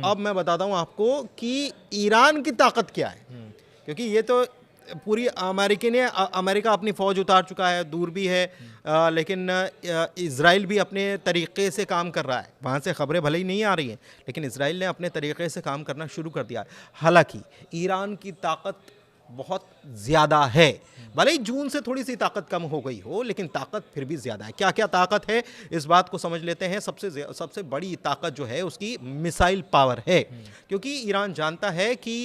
अब मैं बताता हूँ आपको कि ईरान की ताकत क्या है, क्योंकि ये तो पूरी अमेरिका अपनी फ़ौज उतार चुका है, दूर भी है, लेकिन इज़राइल भी अपने तरीक़े से काम कर रहा है। वहाँ से ख़बरें भले ही नहीं आ रही हैं, लेकिन इज़राइल ने अपने तरीक़े से काम करना शुरू कर दिया है। हालांकि ईरान की ताकत बहुत ज़्यादा है, भले ही जून से थोड़ी सी ताकत कम हो गई हो, लेकिन ताकत फिर भी ज़्यादा है। क्या क्या ताकत है, इस बात को समझ लेते हैं। सबसे बड़ी ताकत जो है उसकी मिसाइल पावर है, क्योंकि ईरान जानता है कि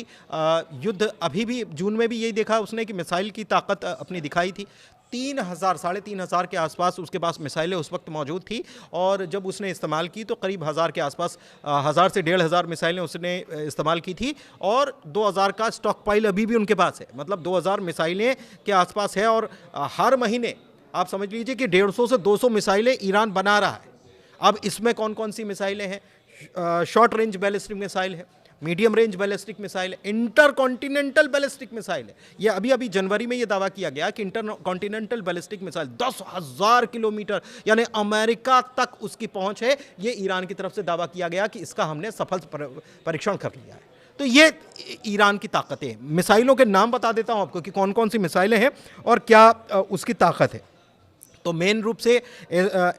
युद्ध अभी भी, जून में भी यही देखा उसने कि मिसाइल की ताकत अपनी दिखाई थी। 3,000 3,500 के आसपास उसके पास मिसाइलें उस वक्त मौजूद थी, और जब उसने इस्तेमाल की तो करीब 1,000 के आसपास, 1,000 से 1,500 मिसाइलें उसने इस्तेमाल की थी, और 2,000 का स्टॉक पाइल अभी भी उनके पास है। मतलब 2,000 मिसाइलें के आसपास है, और हर महीने आप समझ लीजिए कि 150 से 200 मिसाइलें ईरान बना रहा है। अब इसमें कौन कौन सी मिसाइलें हैं? शॉर्ट रेंज बैलिस्टिक मिसाइल है, मीडियम रेंज बैलिस्टिक मिसाइल है, इंटर कॉन्टिनेंटल बैलिस्टिक मिसाइल है। ये अभी जनवरी में ये दावा किया गया कि inter continental ballistic missile 10,000 kilometre, यानी अमेरिका तक उसकी पहुंच है। ये ईरान की तरफ से दावा किया गया कि इसका हमने सफल परीक्षण कर लिया है। तो ये ईरान की ताकतें, मिसाइलों के नाम बता देता हूं आपको कि कौन कौन सी मिसाइलें हैं और क्या उसकी ताकत है। तो मेन रूप से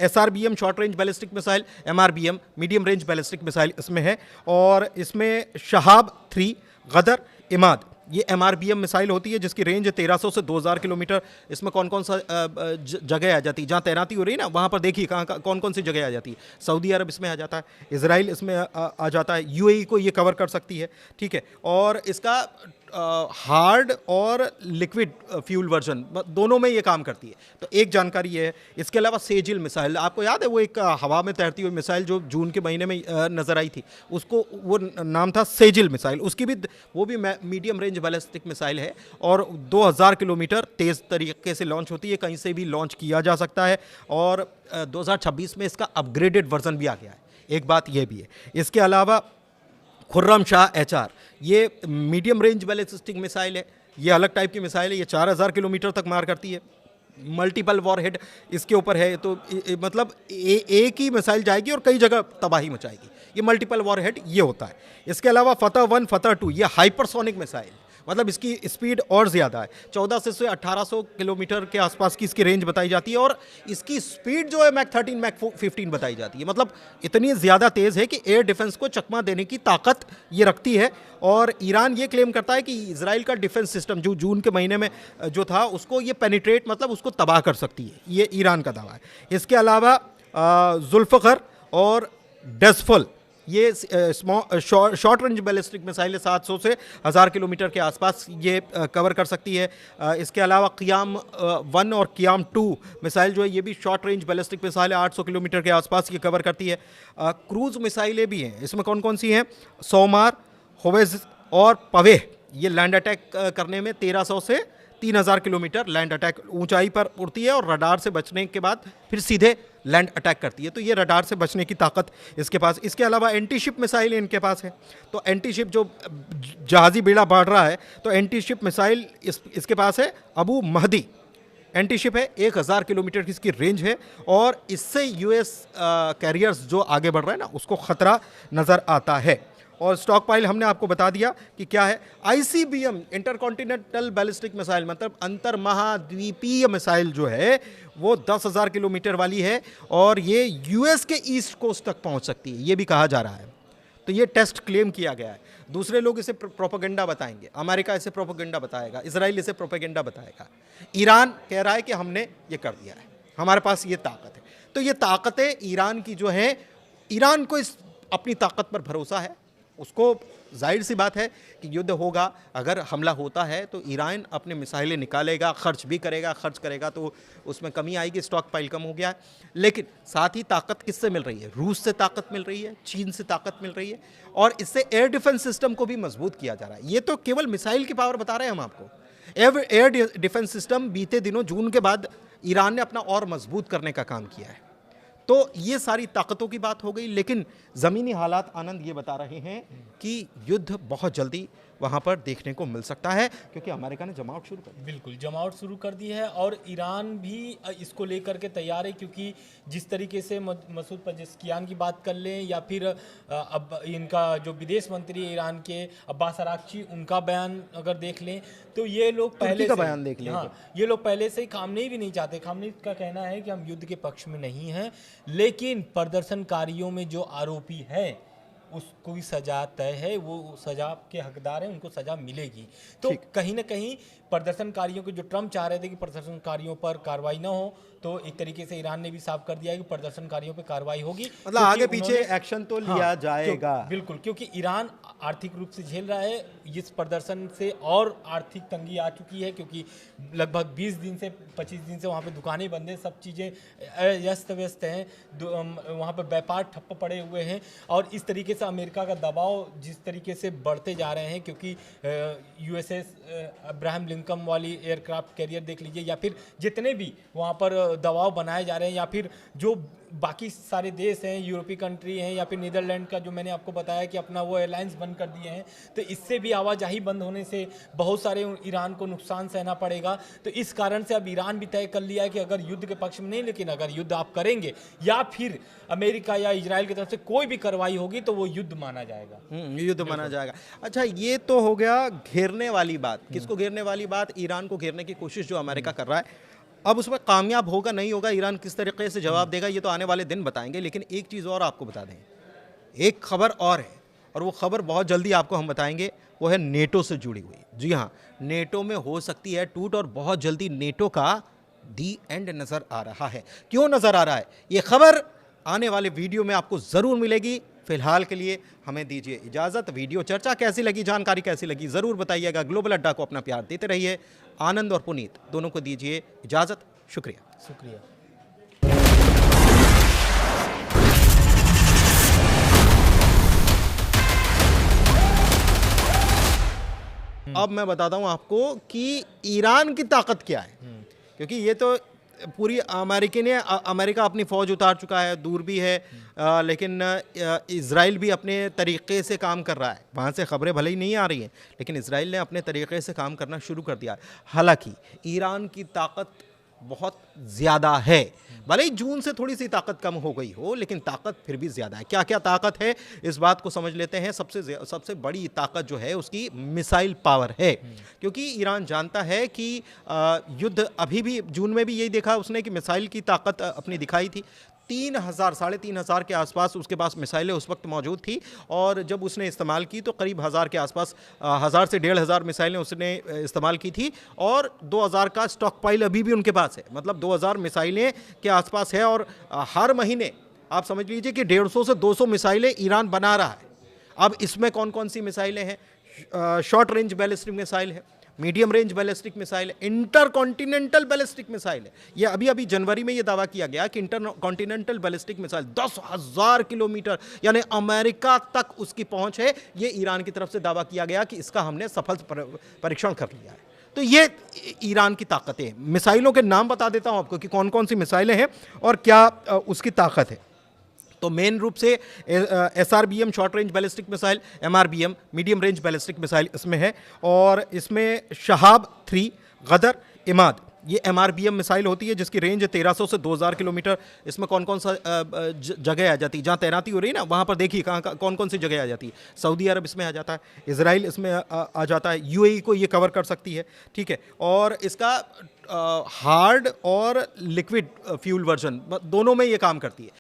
SRBM short range ballistic missile, MRBM medium range ballistic missile इसमें है, और इसमें शहाब 3, गदर, इमाद, ये MRBM मिसाइल होती है जिसकी रेंज 1,300 से 2,000 किलोमीटर। इसमें कौन कौन सा जगह आ जाती है, जहाँ तैनाती हो रही है ना, वहाँ पर देखिए कहाँ कौन कौन सी जगह आ जाती है। सऊदी अरब इसमें आ जाता है, इजराइल इसमें आ जाता है, UAE को ये कवर कर सकती है, ठीक है। और इसका हार्ड और लिक्विड फ्यूल वर्जन दोनों में ये काम करती है। तो एक जानकारी ये है। इसके अलावा सेजिल मिसाइल, आपको याद है वो एक हवा में तैरती हुई मिसाइल जो जून के महीने में नज़र आई थी, उसको वो नाम था सेजिल मिसाइल। उसकी भी, वो भी मीडियम रेंज बैलिस्टिक मिसाइल है, और 2,000 किलोमीटर तेज़ तरीके से लॉन्च होती है, कहीं से भी लॉन्च किया जा सकता है। और 2026 में इसका अपग्रेडेड वर्जन भी आ गया है, एक बात ये भी है। इसके अलावा खुर्रम शाह HR, ये मीडियम रेंज बैलिस्टिक मिसाइल है, ये अलग टाइप की मिसाइल है। ये 4,000 किलोमीटर तक मार करती है, मल्टीपल वॉरहेड इसके ऊपर है। तो मतलब एक ही मिसाइल जाएगी और कई जगह तबाही मचाएगी। ये मल्टीपल वॉरहेड ये होता है। इसके अलावा फतह 1, फतह 2, ये हाइपरसोनिक मिसाइल, मतलब इसकी स्पीड और ज़्यादा है, 1400 से 1800 किलोमीटर के आसपास की इसकी रेंज बताई जाती है, और इसकी स्पीड जो है मैक 13, मैक 15 बताई जाती है। मतलब इतनी ज़्यादा तेज़ है कि एयर डिफेंस को चकमा देने की ताकत ये रखती है। और ईरान ये क्लेम करता है कि इजराइल का डिफेंस सिस्टम जो जून के महीने में जो था, उसको ये पेनिट्रेट, मतलब उसको तबाह कर सकती है। ये ईरान का दावा है। इसके अलावा जुल्फ़िकार और डेज़फुल, ये शॉर्ट रेंज बैलिस्टिक मिसाइल है, 700 से 1,000 किलोमीटर के आसपास ये कवर कर सकती है। इसके अलावा क़ियाम 1 और क़ियाम 2 मिसाइल जो है, ये भी शॉर्ट रेंज बैलिस्टिक मिसाइल है, 800 किलोमीटर के आसपास ये कवर करती है। क्रूज़ मिसाइलें भी हैं, इसमें कौन कौन सी हैं? सोमार, होवेज और पवेह, ये लैंड अटैक करने में 1,300 से 3,000 किलोमीटर लैंड अटैक ऊंचाई पर उड़ती है, और रडार से बचने के बाद फिर सीधे लैंड अटैक करती है। तो ये रडार से बचने की ताकत इसके पास। इसके अलावा एंटी शिप मिसाइल इनके पास है। तो एंटी शिप, जो जहाज़ी बेड़ा बढ़ रहा है, तो एंटी शिप मिसाइल इसके पास है। अबू महदी एंटी शिप है, 1,000 किलोमीटर की इसकी रेंज है, और इससे US कैरियर्स जो आगे बढ़ रहे हैं ना, उसको ख़तरा नज़र आता है। और स्टॉक पाइल हमने आपको बता दिया कि क्या है। ICBM इंटरकॉन्टिनेंटल बैलिस्टिक मिसाइल, मतलब अंतर महाद्वीपीय मिसाइल जो है, वो 10,000 किलोमीटर वाली है, और ये US के ईस्ट कोस्ट तक पहुंच सकती है, ये भी कहा जा रहा है। तो ये टेस्ट क्लेम किया गया है। दूसरे लोग इसे प्रोपेगेंडा बताएंगे, अमेरिका इसे प्रोपेगेंडा बताएगा, इजराइल इसे प्रोपेगेंडा बताएगा। ईरान कह रहा है कि हमने ये कर दिया है, हमारे पास ये ताकत है। तो ये ताकतें ईरान की जो हैं, ईरान को इस अपनी ताकत पर भरोसा है। उसको जाहिर सी बात है कि युद्ध होगा, अगर हमला होता है तो ईरान अपने मिसाइलें निकालेगा, खर्च भी करेगा, खर्च करेगा तो उसमें कमी आएगी, स्टॉक पाइल कम हो गया है। लेकिन साथ ही ताकत किससे मिल रही है? रूस से ताकत मिल रही है, चीन से ताकत मिल रही है, और इससे एयर डिफेंस सिस्टम को भी मजबूत किया जा रहा है। ये तो केवल मिसाइल की पावर बता रहे हैं हम आपको। एयर डिफेंस सिस्टम बीते दिनों जून के बाद ईरान ने अपना और मजबूत करने का काम किया है। तो ये सारी ताकतों की बात हो गई, लेकिन ज़मीनी हालात आनंद ये बता रहे हैं कि युद्ध बहुत जल्दी वहाँ पर देखने को मिल सकता है, क्योंकि अमेरिका ने जमावट शुरू कर दी। बिल्कुल जमावट शुरू कर दी है और ईरान भी इसको लेकर के तैयार है, क्योंकि जिस तरीके से मसूद पजेश्कियान की बात कर लें या फिर अब इनका जो विदेश मंत्री ईरान के अब्बास अराक्ची, उनका बयान अगर देख लें तो ये लोग पहले का से बयान देख लें। हाँ, ये लोग पहले से ही खामनेई भी नहीं चाहते। खामनेई का कहना है कि हम युद्ध के पक्ष में नहीं हैं, लेकिन प्रदर्शनकारियों में जो आरोपी है उसको भी सजा तय है, वो सजा के हकदार हैं, उनको सजा मिलेगी। तो कहीं ना कहीं प्रदर्शनकारियों के जो ट्रम्प चाह रहे थे कि प्रदर्शनकारियों पर कार्रवाई ना हो, तो एक तरीके से ईरान ने भी साफ कर दिया है कि प्रदर्शनकारियों पर कार्रवाई होगी, मतलब आगे पीछे एक्शन तो लिया जाएगा। बिल्कुल, क्योंकि ईरान आर्थिक रूप से झेल रहा है इस प्रदर्शन से, और आर्थिक तंगी आ चुकी है, क्योंकि लगभग 20 दिन से 25 दिन से वहाँ पे दुकानें बंद हैं, सब चीज़ें अस्त व्यस्त हैं, वहाँ पे व्यापार ठप्प पड़े हुए हैं। और इस तरीके से अमेरिका का दबाव जिस तरीके से बढ़ते जा रहे हैं, क्योंकि यूएसएस अब्राहम लिंकन वाली एयरक्राफ्ट कैरियर देख लीजिए, या फिर जितने भी वहाँ पर दबाव बनाए जा रहे हैं, या फिर जो बाकी सारे देश हैं, यूरोपीय कंट्री हैं, या फिर नीदरलैंड का जो मैंने आपको बताया कि अपना वो एयरलाइंस बंद कर दिए हैं, तो इससे भी आवाजाही बंद होने से बहुत सारे ईरान को नुकसान सहना पड़ेगा। तो इस कारण से अब ईरान भी तय कर लिया है कि अगर युद्ध के पक्ष में नहीं, लेकिन अगर युद्ध आप करेंगे या फिर अमेरिका या इजराइल की तरफ से कोई भी कार्रवाई होगी तो वो युद्ध माना जाएगा। युद्ध माना जाएगा। अच्छा, ये तो हो गया घेरने वाली बात। किसको घेरने वाली बात? ईरान को घेरने की कोशिश जो अमेरिका कर रहा है। अब उसमें कामयाब होगा नहीं होगा, ईरान किस तरीके से जवाब देगा, ये तो आने वाले दिन बताएंगे। लेकिन एक चीज़ और आपको बता दें, एक खबर और है, और वो खबर बहुत जल्दी आपको हम बताएंगे, वो है नेटो से जुड़ी हुई। जी हाँ, नेटो में हो सकती है टूट, और बहुत जल्दी नेटो का दी एंड नज़र आ रहा है। क्यों नज़र आ रहा है? ये खबर आने वाले वीडियो में आपको ज़रूर मिलेगी। फिलहाल के लिए हमें दीजिए इजाज़त। वीडियो चर्चा कैसी लगी, जानकारी कैसी लगी, ज़रूर बताइएगा। ग्लोबल अड्डा को अपना प्यार देते रहिए। आनंद और पुनीत दोनों को दीजिए इजाज़त। शुक्रिया। अब मैं बताता हूं आपको कि ईरान की ताकत क्या है, क्योंकि ये तो पूरी अमेरिका अपनी फ़ौज उतार चुका है, दूर भी है, लेकिन इज़राइल भी अपने तरीक़े से काम कर रहा है। वहाँ से ख़बरें भले ही नहीं आ रही हैं, लेकिन इज़राइल ने अपने तरीक़े से काम करना शुरू कर दिया। हालांकि ईरान की ताकत बहुत ज़्यादा है, भले ही जून से थोड़ी सी ताकत कम हो गई हो, लेकिन ताकत फिर भी ज़्यादा है। क्या क्या ताकत है, इस बात को समझ लेते हैं। सबसे बड़ी ताकत जो है उसकी मिसाइल पावर है, क्योंकि ईरान जानता है कि युद्ध अभी भी, जून में भी यही देखा उसने कि मिसाइल की ताकत अपनी दिखाई थी। 3,000-3,500 के आसपास उसके पास मिसाइलें उस वक्त मौजूद थी, और जब उसने इस्तेमाल की तो करीब 1,000 के आसपास, 1,000 से 1,500 मिसाइलें उसने इस्तेमाल की थी, और 2,000 का स्टॉक पाइल अभी भी उनके पास है। मतलब 2,000 मिसाइलें के आसपास है, और हर महीने आप समझ लीजिए कि 150 से 200 मिसाइलें ईरान बना रहा है। अब इसमें कौन कौन सी मिसाइलें हैं? शॉर्ट रेंज बैलिस्टिक मिसाइल है, मीडियम रेंज बैलिस्टिक मिसाइल है, इंटर कॉन्टिनेंटल बैलिस्टिक मिसाइल है। ये अभी जनवरी में ये दावा किया गया कि inter continental ballistic missile 10,000 kilometre, यानी अमेरिका तक उसकी पहुंच है। ये ईरान की तरफ से दावा किया गया कि इसका हमने सफल परीक्षण कर लिया है। तो ये ईरान की ताकतें। मिसाइलों के नाम बता देता हूं आपको कि कौन कौन सी मिसाइलें हैं और क्या उसकी ताकत है। तो मेन रूप से SRBM short range ballistic missile, MRBM medium range ballistic missile इसमें है, और इसमें शहाब 3, गदर, इमाद, ये MRBM मिसाइल होती है जिसकी रेंज 1,300 से 2,000 किलोमीटर। इसमें कौन कौन सा जगह आ जाती है, जहाँ तैनाती हो रही है ना, वहाँ पर देखिए कौन कौन सी जगह आ जाती है। सऊदी अरब इसमें आ जाता है, इजराइल इसमें आ जाता है, UAE को ये कवर कर सकती है, ठीक है। और इसका हार्ड और लिक्विड फ्यूल वर्जन दोनों में ये काम करती है।